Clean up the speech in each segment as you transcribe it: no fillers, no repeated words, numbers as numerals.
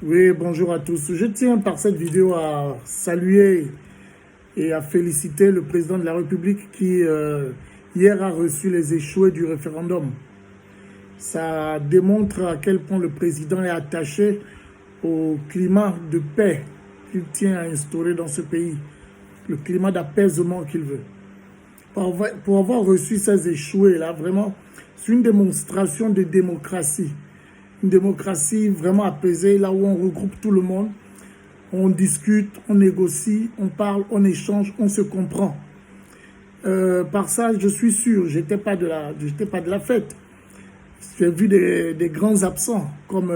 Oui, bonjour à tous. Je tiens par cette vidéo à saluer et à féliciter le président de la République qui, hier, a reçu les échoués du référendum. Ça démontre à quel point le président est attaché au climat de paix qu'il tient à instaurer dans ce pays, le climat d'apaisement qu'il veut. Pour avoir reçu ces échoués-là, vraiment, c'est une démonstration de démocratie. Une démocratie vraiment apaisée, là où on regroupe tout le monde, on discute, on négocie, on parle, on échange, on se comprend. Par ça, je suis sûr, j'étais pas de la fête. J'ai vu des grands absents, comme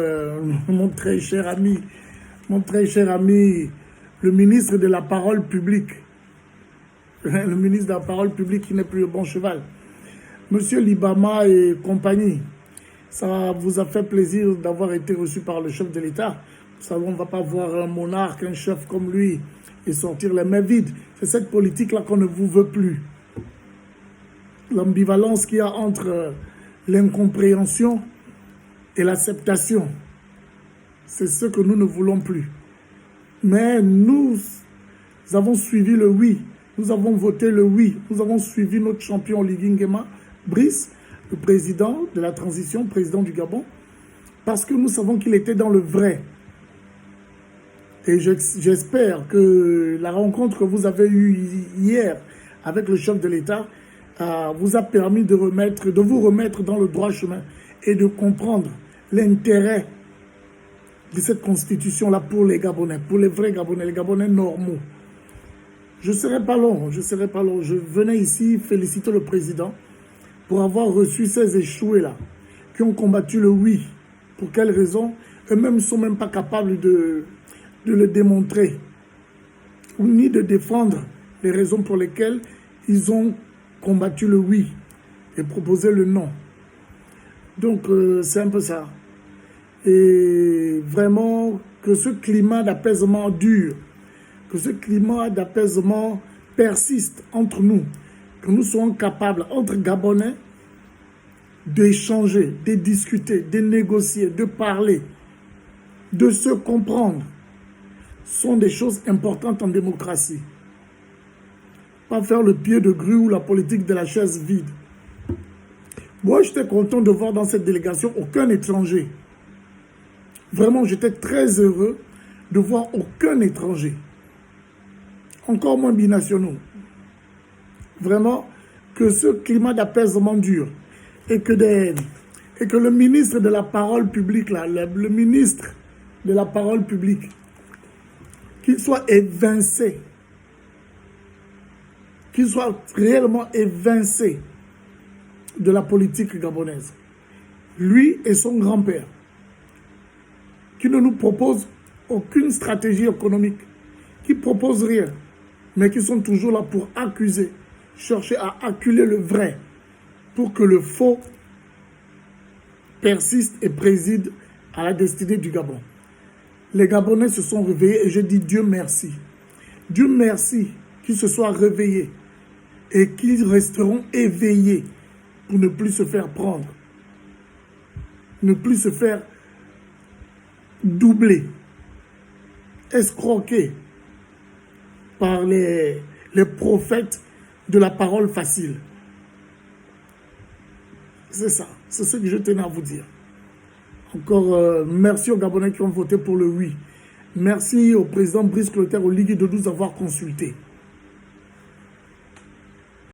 mon très cher ami, le ministre de la parole publique. Le ministre de la parole publique qui n'est plus le bon cheval. Monsieur Libama et compagnie. Ça vous a fait plaisir d'avoir été reçu par le chef de l'État. Vous savez, on ne va pas voir un monarque, un chef comme lui, et sortir les mains vides. C'est cette politique-là qu'on ne vous veut plus. L'ambivalence qu'il y a entre l'incompréhension et l'acceptation. C'est ce que nous ne voulons plus. Mais nous avons suivi le oui. Nous avons voté le oui. Nous avons suivi notre champion Oligui Nguema, Brice, le président de la transition, président du Gabon, parce que nous savons qu'il était dans le vrai. Et j'espère que la rencontre que vous avez eue hier avec le chef de l'État vous a permis de vous remettre dans le droit chemin et de comprendre l'intérêt de cette constitution-là pour les Gabonais, pour les vrais Gabonais, les Gabonais normaux. Je ne serai pas long. Je venais ici féliciter le président pour avoir reçu ces échoués-là, qui ont combattu le oui. Pour quelles raisons? Eux-mêmes ne sont même pas capables de le démontrer, ni de défendre les raisons pour lesquelles ils ont combattu le oui et proposé le non. Donc, c'est un peu ça. Et vraiment, que ce climat d'apaisement dure, que ce climat d'apaisement persiste entre nous, que nous soyons capables, entre Gabonais, d'échanger, de discuter, de négocier, de parler, de se comprendre, sont des choses importantes en démocratie. Pas faire le pied de grue ou la politique de la chaise vide. Moi, j'étais content de voir dans cette délégation aucun étranger. Vraiment, j'étais très heureux de voir aucun étranger. Encore moins binationaux. Vraiment, que ce climat d'apaisement dure et que le ministre de la parole publique, là, le ministre de la parole publique, qu'il soit évincé, qu'il soit réellement évincé de la politique gabonaise. Lui et son grand-père, qui ne nous propose aucune stratégie économique, qui ne propose rien, mais qui sont toujours là pour accuser, chercher à acculer le vrai, pour que le faux persiste et préside à la destinée du Gabon. Les Gabonais se sont réveillés et je dis Dieu merci. Dieu merci qu'ils se soient réveillés et qu'ils resteront éveillés pour ne plus se faire prendre, ne plus se faire doubler, escroquer par les prophètes de la parole facile. C'est ça, c'est ce que je tenais à vous dire. Encore merci aux Gabonais qui ont voté pour le oui. Merci au président Brice Clotaire, au Ligue de nous avoir consultés.